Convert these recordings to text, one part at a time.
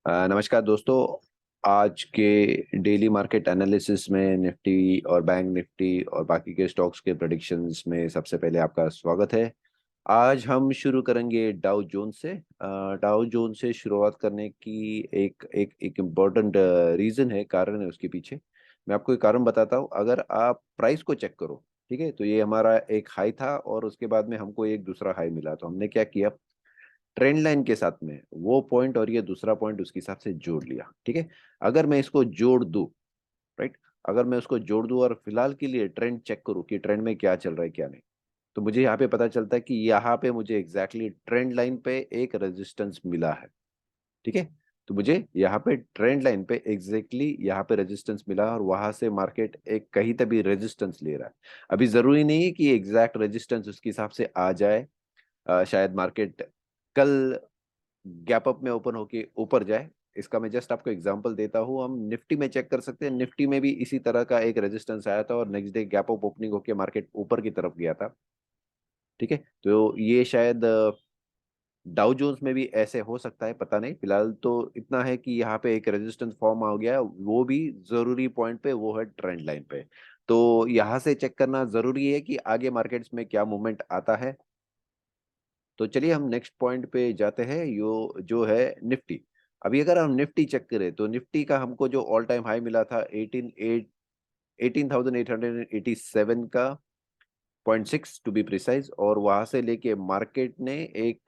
नमस्कार दोस्तों। आज के डेली मार्केट एनालिसिस में निफ्टी और बैंक निफ्टी और बाकी के स्टॉक्स के प्रेडिक्शंस में सबसे पहले आपका स्वागत है। आज हम शुरू करेंगे डाउ जोन्स से। डाउ जोन्स से शुरुआत करने की एक एक एक इम्पोर्टेंट रीज़न है, कारण है उसके पीछे। मैं आपको एक कारण बताता हूँ। अगर आप प्राइस को चेक करो, ठीक है, तो ये हमारा एक हाई था और उसके बाद में हमको एक दूसरा हाई मिला, तो हमने क्या किया, ट्रेंड लाइन के साथ में वो पॉइंट और ये दूसरा पॉइंट उसके हिसाब से जोड़ लिया। ठीक है, अगर मैं इसको जोड़ दूं, राइट, अगर मैं उसको जोड़ दूं और फिलहाल के लिए ट्रेंड चेक करूं कि ट्रेंड में क्या चल रहा है क्या नहीं, तो मुझे यहाँ पे पता चलता है कि यहाँ पे मुझे एग्जैक्टली ट्रेंड लाइन पे एक रेजिस्टेंस मिला है। ठीक है, तो मुझे यहाँ पे ट्रेंड लाइन पे एग्जैक्टली यहाँ पे रेजिस्टेंस मिला और वहां से मार्केट एक कहीं तभी रेजिस्टेंस ले रहा है। अभी जरूरी नहीं है कि एग्जैक्ट रेजिस्टेंस उसके हिसाब से आ जाए। शायद मार्केट कल गैप अप में ओपन होके ऊपर जाए। इसका मैं जस्ट आपको एग्जांपल देता हूँ। हम निफ्टी में चेक कर सकते हैं, निफ्टी में भी इसी तरह का एक रेजिस्टेंस आया था और next day gap up opening होके मार्केट ऊपर की तरफ गया था। ठीक है, तो ये शायद डाउ जोन्स में भी ऐसे हो सकता है, पता नहीं। फिलहाल तो इतना है कि यहाँ पे एक रेजिस्टेंस फॉर्म हो गया है, वो भी जरूरी पॉइंट पे, वो है ट्रेंड लाइन पे। तो यहाँ से चेक करना जरूरी है कि आगे मार्केट्स में क्या मूवमेंट आता है। तो चलिए हम नेक्स्ट पॉइंट पे जाते हैं, यो जो है निफ्टी। अभी अगर हम निफ्टी चेक करें तो निफ्टी का हमको जो ऑल टाइम हाई मिला था 18,887 का 0.6 टू बी प्रिसाइज, और वहां से लेके मार्केट ने एक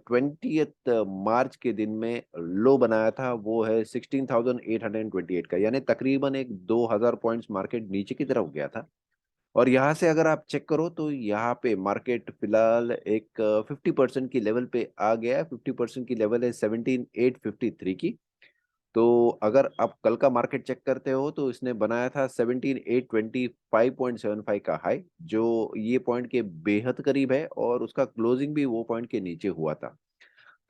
20 मार्च के दिन में लो बनाया था, वो है 16,828 का, यानी तकरीबन एक 2,000 पॉइंट्स मार्केट नीचे की तरफ गया था। और यहाँ से अगर आप चेक करो तो यहाँ पे मार्केट फिलहाल एक 50% की लेवल पे आ गया है। 50% की लेवल है 17,853 की। तो अगर आप कल का मार्केट चेक करते हो तो इसने बनाया था 17,825.75 का हाई, जो ये पॉइंट के बेहद करीब है, और उसका क्लोजिंग भी वो पॉइंट के नीचे हुआ था।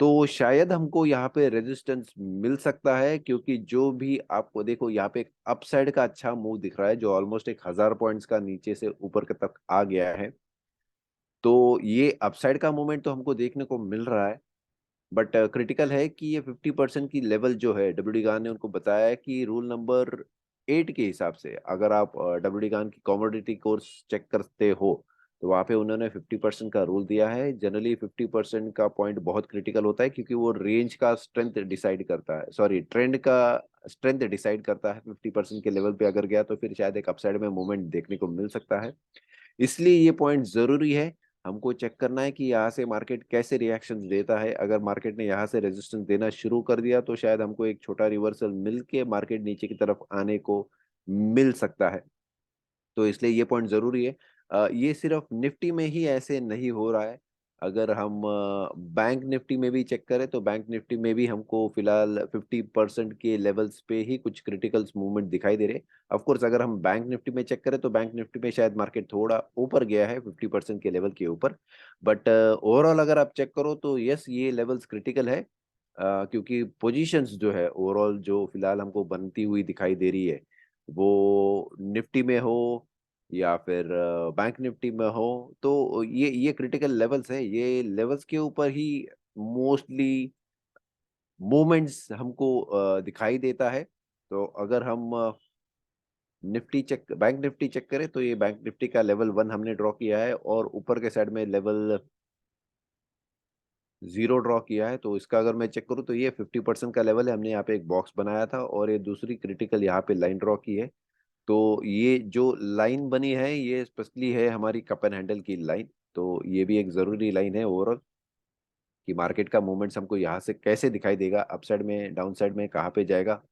तो शायद हमको यहाँ पे रेजिस्टेंस मिल सकता है, क्योंकि जो भी आपको देखो यहाँ पे एक अपसाइड का अच्छा मूव दिख रहा है, जो ऑलमोस्ट 1,000 पॉइंट्स का नीचे से ऊपर के तक आ गया है। तो ये अपसाइड का मूवमेंट तो हमको देखने को मिल रहा है। बट क्रिटिकल है कि ये 50% की लेवल जो है, डब्ल्यू डी गान ने उनको बताया है कि रूल नंबर 8 के हिसाब से, अगर आप डब्ल्यू डी गान की कॉमोडिटी कोर्स चेक करते हो, तो वहाँ पे उन्होंने 50% का रूल दिया है। जनरली 50% का पॉइंट बहुत क्रिटिकल होता है, क्योंकि वो रेंज का स्ट्रेंथ डिसाइड करता है, सॉरी, ट्रेंड का स्ट्रेंथ डिसाइड करता है। 50% के लेवल पे अगर गया तो फिर शायद एक अपसाइड में मूवमेंट देखने को मिल सकता है। इसलिए ये पॉइंट जरूरी है। हमको चेक करना है कि यहाँ से मार्केट कैसे रिएक्शन देता है। अगर मार्केट ने यहाँ से रेजिस्टेंस देना शुरू कर दिया तो शायद हमको एक छोटा रिवर्सल मिल के मार्केट नीचे की तरफ आने को मिल सकता है। तो इसलिए ये पॉइंट जरूरी है। ये सिर्फ निफ्टी में ही ऐसे नहीं हो रहा है। अगर हम बैंक निफ्टी में भी चेक करें तो बैंक निफ्टी में भी हमको फिलहाल 50% के लेवल्स पे ही कुछ क्रिटिकल मूवमेंट दिखाई दे रहे हैं। ऑफ कोर्स अगर हम बैंक निफ्टी में चेक करें तो बैंक निफ्टी में शायद मार्केट थोड़ा ऊपर गया है 50% के लेवल के ऊपर। बट ओवरऑल अगर आप चेक करो तो यस, ये लेवल्स क्रिटिकल है। क्योंकि पोजीशंस जो है ओवरऑल जो फिलहाल हमको बनती हुई दिखाई दे रही है, वो निफ्टी में हो या फिर बैंक निफ्टी में हो, तो ये क्रिटिकल लेवल्स है। ये लेवल्स के ऊपर ही मोस्टली मूवमेंट्स हमको दिखाई देता है। तो अगर हम Nifty check bank Nifty check करें तो ये बैंक निफ्टी का लेवल 1 हमने ड्रॉ किया है, और ऊपर के साइड में लेवल 0 ड्रॉ किया है। तो इसका अगर मैं चेक करूँ तो ये 50% का लेवल है। हमने यहाँ पे एक बॉक्स बनाया था और ये दूसरी क्रिटिकल यहाँ पे लाइन ड्रॉ की है। तो ये जो लाइन बनी है ये स्पेशली है हमारी कप एंड हैंडल की लाइन। तो ये भी एक जरूरी लाइन है ओवरऑल, कि मार्केट का मूवमेंट्स हमको यहाँ से कैसे दिखाई देगा, अपसाइड में डाउन साइड में कहाँ पे जाएगा।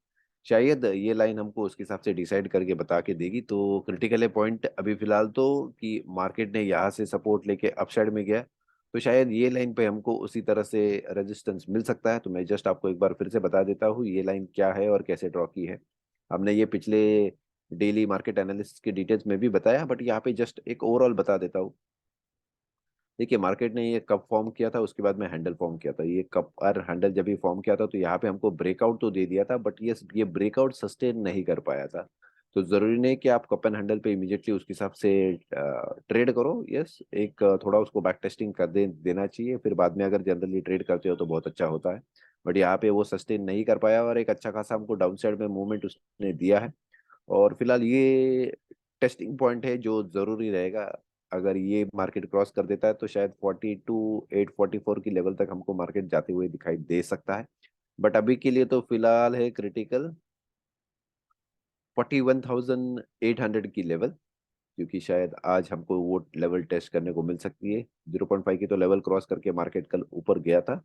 शायद ये लाइन हमको उसके हिसाब से डिसाइड करके बता के देगी। तो क्रिटिकल है पॉइंट अभी फिलहाल तो, कि मार्केट ने यहाँ से सपोर्ट लेके अपसाइड में गया, तो शायद ये लाइन पे हमको उसी तरह से रेजिस्टेंस मिल सकता है। तो मैं जस्ट आपको एक बार फिर से बता देता हूँ ये लाइन क्या है और कैसे ड्रॉ की है। हमने ये पिछले डेली मार्केट एनालिसिस के डिटेल्स में भी बताया, बट यहाँ पे जस्ट एक ओवरऑल बता देता हूँ। देखिए, मार्केट ने ये कप फॉर्म किया था, उसके बाद में हैंडल फॉर्म किया था। ये कप और हैंडल जब भी फॉर्म किया था तो यहाँ पे हमको ब्रेकआउट तो दे दिया था, बट ये ब्रेकआउट सस्टेन नहीं कर पाया था। तो जरूरी नहीं कि आप कप एंड हैंडल पे इमीडिएटली उसके हिसाब से ट्रेड करो। यस, एक थोड़ा उसको बैक टेस्टिंग कर देना चाहिए, फिर बाद में अगर जनरली ट्रेड करते हो तो बहुत अच्छा होता है। बट यहाँ पे वो सस्टेन नहीं कर पाया और एक अच्छा खासा हमको डाउन साइड में मूवमेंट उसने दिया है। और फिलहाल ये टेस्टिंग पॉइंट है जो जरूरी रहेगा। अगर ये मार्केट क्रॉस कर देता है तो शायद 42,844 की लेवल तक हमको मार्केट जाते हुए दिखाई दे सकता है। बट अभी के लिए तो फिलहाल है क्रिटिकल 41,800 की लेवल, क्योंकि शायद आज हमको वो लेवल टेस्ट करने को मिल सकती है। 0.5 की तो लेवल क्रॉस करके मार्केट कल ऊपर गया था।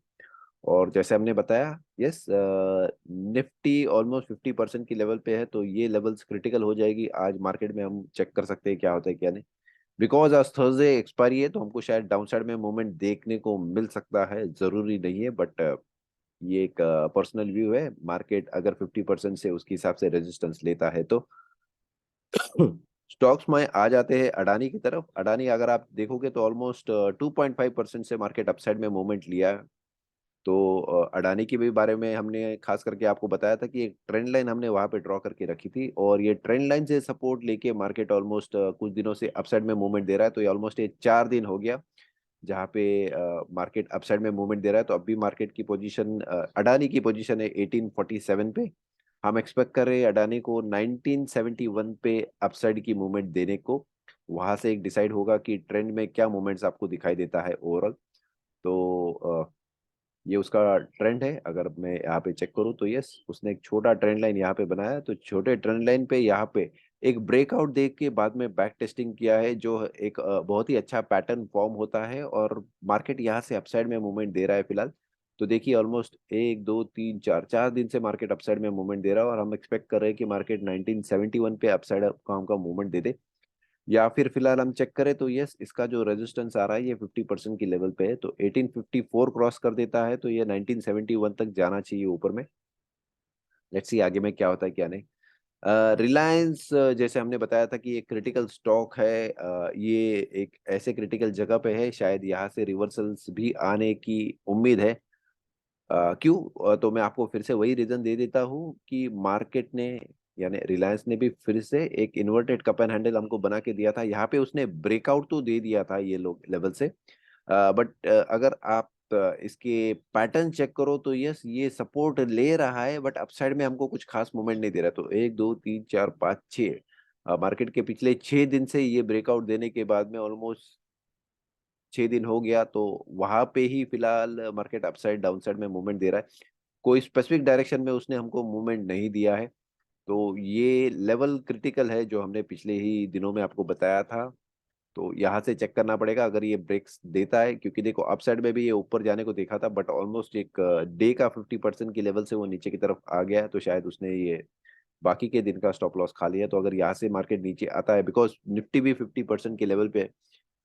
और जैसे हमने बताया, यस, निफ्टी ऑलमोस्ट 50% की लेवल पे है, तो ये लेवल्स क्रिटिकल हो जाएगी आज मार्केट में। हम चेक कर सकते हैं क्या होता है क्या नहीं। बिकॉज आज थर्सडे एक्सपायरी है तो हमको शायद डाउन साइड में मूवमेंट देखने को मिल सकता है, जरूरी नहीं है। बट ये एक पर्सनल व्यू है। मार्केट अगर 50% से उसके हिसाब से रेजिस्टेंस लेता है तो स्टॉक्स में आ जाते हैं अडानी की तरफ। अडानी अगर आप देखोगे तो ऑलमोस्ट 2.5% से मार्केट अपसाइड में मूवमेंट लिया है। तो अडानी के भी बारे में हमने खास करके आपको बताया था कि एक ट्रेंड लाइन हमने वहां पे ड्रॉ करके रखी थी, और ये ट्रेंड लाइन से सपोर्ट लेके मार्केट ऑलमोस्ट कुछ दिनों से अपसाइड में मूवमेंट दे रहा है। तो ये ऑलमोस्ट ये 4 दिन हो गया जहाँ पे मार्केट अपसाइड में मूवमेंट दे रहा है। तो अभी मार्केट की पोजीशन, अडानी की पोजीशन है 1847 पे। हम एक्सपेक्ट कर रहे हैं अडानी को 1971 पे अपसाइड की मूवमेंट देने को। वहां से एक डिसाइड होगा कि ट्रेंड में क्या मूवमेंट्स आपको दिखाई देता है ओवरऑल। तो ये उसका ट्रेंड है। अगर मैं यहाँ पे चेक करूँ तो यस, उसने एक छोटा ट्रेंड लाइन यहाँ पे बनाया। तो छोटे ट्रेंड लाइन पे यहाँ पे एक ब्रेकआउट देख के बाद में बैक टेस्टिंग किया है, जो एक बहुत ही अच्छा पैटर्न फॉर्म होता है। और मार्केट यहाँ से अपसाइड में मूवमेंट दे रहा है फिलहाल। तो देखिए ऑलमोस्ट 1 2 3 4 4 दिन से मार्केट अपसाइड में मूवमेंट दे रहा है, और हम एक्सपेक्ट कर रहे हैं कि मार्केट 1971 पे अपसाइड का हमका मूवमेंट दे दे। या फिर फिलहाल हम चेक करें तो यस, इसका जो रेजिस्टेंस आ रहा है ये 50% की लेवल पे है। तो 1854 क्रॉस कर देता है तो ये 1971 तक जाना चाहिए ऊपर में। लेट्स सी आगे में क्या होता है क्या नहीं। रिलायंस, जैसे हमने बताया था कि एक क्रिटिकल स्टॉक है। ये एक ऐसे क्रिटिकल जगह पे है, शायद यहाँ से रिवर्सल्स भी आने की उम्मीद है। क्यों? तो मैं आपको फिर से वही रीजन दे देता हूँ कि मार्केट ने, यानी रिलायंस ने भी फिर से एक इन्वर्टेड कप एंड हैंडल हमको बना के दिया था। यहाँ पे उसने ब्रेकआउट तो दे दिया था ये लोग लेवल से। बट अगर आप इसके पैटर्न चेक करो तो यस, ये सपोर्ट ले रहा है बट अपसाइड में हमको कुछ खास मूवमेंट नहीं दे रहा। तो 1 2 3 4 5 6 मार्केट के पिछले 6 दिन से ये ब्रेकआउट देने के बाद में ऑलमोस्ट 6 दिन हो गया, तो वहां पे ही फिलहाल मार्केट अपसाइड डाउन साइड में मूवमेंट दे रहा है। कोई स्पेसिफिक डायरेक्शन में उसने हमको मूवमेंट नहीं दिया है। तो ये लेवल क्रिटिकल है जो हमने पिछले ही दिनों में आपको बताया था। तो यहाँ से चेक करना पड़ेगा अगर ये ब्रेक्स देता है, क्योंकि देखो अपसाइड में भी ये ऊपर जाने को देखा था बट ऑलमोस्ट एक डे का 50% की लेवल से वो नीचे की तरफ आ गया है। तो शायद उसने ये बाकी के दिन का स्टॉप लॉस खा लिया। तो अगर यहाँ से मार्केट नीचे आता है, बिकॉज निफ्टी भी 50% के लेवल पे है,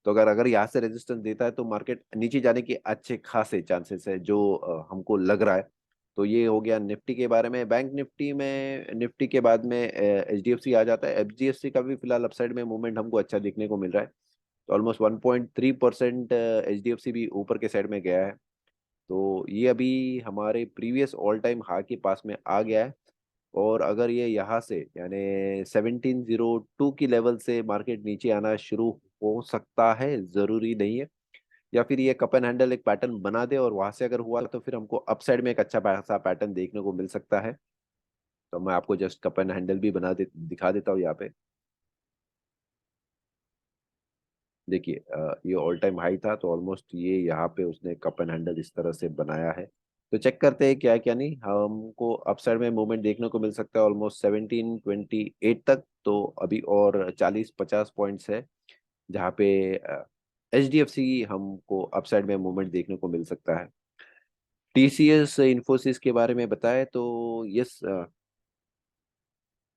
तो अगर अगर यहाँ से रेजिस्टेंस देता है तो मार्केट नीचे जाने के अच्छे खासे चांसेस है, जो हमको लग रहा है। तो ये हो गया निफ्टी के बारे में। बैंक निफ्टी में, निफ्टी के बाद में एचडीएफसी आ जाता है। एचडीएफसी का भी फिलहाल अपसाइड में मूवमेंट हमको अच्छा देखने को मिल रहा है। तो ऑलमोस्ट 1.3% एचडीएफसी भी ऊपर के साइड में गया है। तो ये अभी हमारे प्रीवियस ऑल टाइम हाई के पास में आ गया है। और अगर ये यहाँ से यानी 1702 की लेवल से मार्केट नीचे आना शुरू हो सकता है, जरूरी नहीं है। या फिर ये कप एंड हैंडल एक पैटर्न बना दे और वहां से अगर हुआ तो फिर हमको अपसाइड में एक अच्छा खासा पैटर्न देखने को मिल सकता है। तो मैं आपको जस्ट कप एंड हैंडल भी दिखा देता हूँ यहाँ पे। देखिए ये ऑल टाइम हाई था, तो ऑलमोस्ट ये यहाँ पे उसने कप एंड हैंडल इस तरह से बनाया है। तो चेक करते हैं क्या क्या नहीं। हमको अपसाइड में मूवमेंट देखने को मिल सकता है ऑलमोस्ट 1728 तक। तो अभी और 40-50 पॉइंट्स है जहाँ पे एच डी एफ सी हमको अपसाइड में मूवमेंट देखने को मिल सकता है। टीसीएस इंफोसिस के बारे में बताएं तो यस,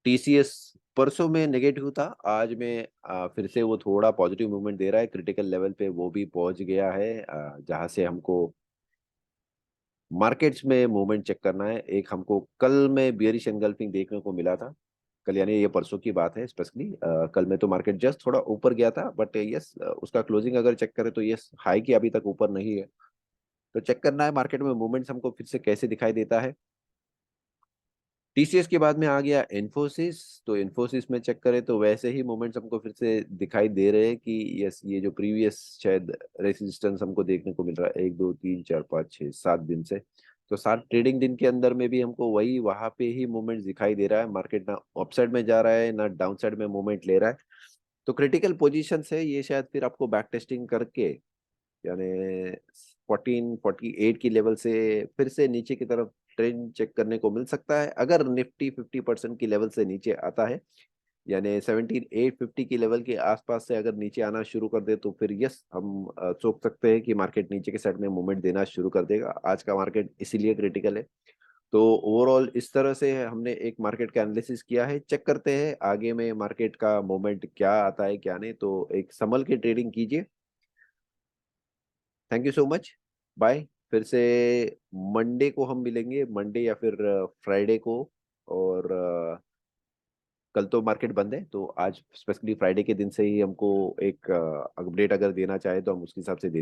टीसीएस परसों में नेगेटिव था, आज में फिर से वो थोड़ा पॉजिटिव मूवमेंट दे रहा है। क्रिटिकल लेवल पे वो भी पहुंच गया है, जहां से हमको मार्केट्स में मूवमेंट चेक करना है। एक हमको कल में बियरिश एंगल्फिंग देखने को मिला था। कल यानी ये परसों की बात है स्पेशली। कल में तो मार्केट जस्ट थोड़ा ऊपर गया था, बट यस, उसका क्लोजिंग अगर चेक करें तो यस, हाई की अभी तक ऊपर नहीं है। तो चेक करना है मार्केट में मूवमेंट्स हमको फिर से कैसे दिखाई देता है। टीसीएस के बाद में आ गया इन्फोसिस। तो इन्फोसिस में चेक करें तो वैसे ही मोमेंट्स हमको फिर से दिखाई दे रहे हैं कि यस, ये जो प्रीवियस शायद रेजिस्टेंस हमको देखने को मिल रहा है 1 2 3 4 5 6 7 दिन से, तो 7 ट्रेडिंग दिन के अंदर में भी हमको वही वहां पे ही मूवमेंट दिखाई दे रहा है, मार्केट ना अपसाइड में जा रहा है ना डाउन साइड में मूवमेंट ले रहा है। तो क्रिटिकल पोजीशन है ये, शायद फिर आपको बैक टेस्टिंग करके यानी 1448 की लेवल से फिर से नीचे की तरफ ट्रेंड चेक करने को मिल सकता है। अगर निफ्टी 50% की लेवल से नीचे आता है, यानी 17,850 की लेवल के आसपास से अगर नीचे आना शुरू कर दे, तो फिर यस हम सोच सकते हैं कि मार्केट नीचे के साइड में मूवमेंट देना शुरू कर देगा। आज का मार्केट इसीलिए क्रिटिकल है। तो ओवरऑल इस तरह से हमने एक मार्केट का एनालिसिस किया है। चेक करते हैं आगे में मार्केट का मूवमेंट क्या आता है क्या नहीं, तो एक संभल के ट्रेडिंग कीजिए। Thank you so much. Bye. फिर से मंडे को हम मिलेंगे, मंडे या फिर फ्राइडे को। और कल तो मार्केट बंद है, तो आज स्पेशली फ्राइडे के दिन से ही हमको एक अपडेट अगर देना चाहे तो हम उसके हिसाब से दे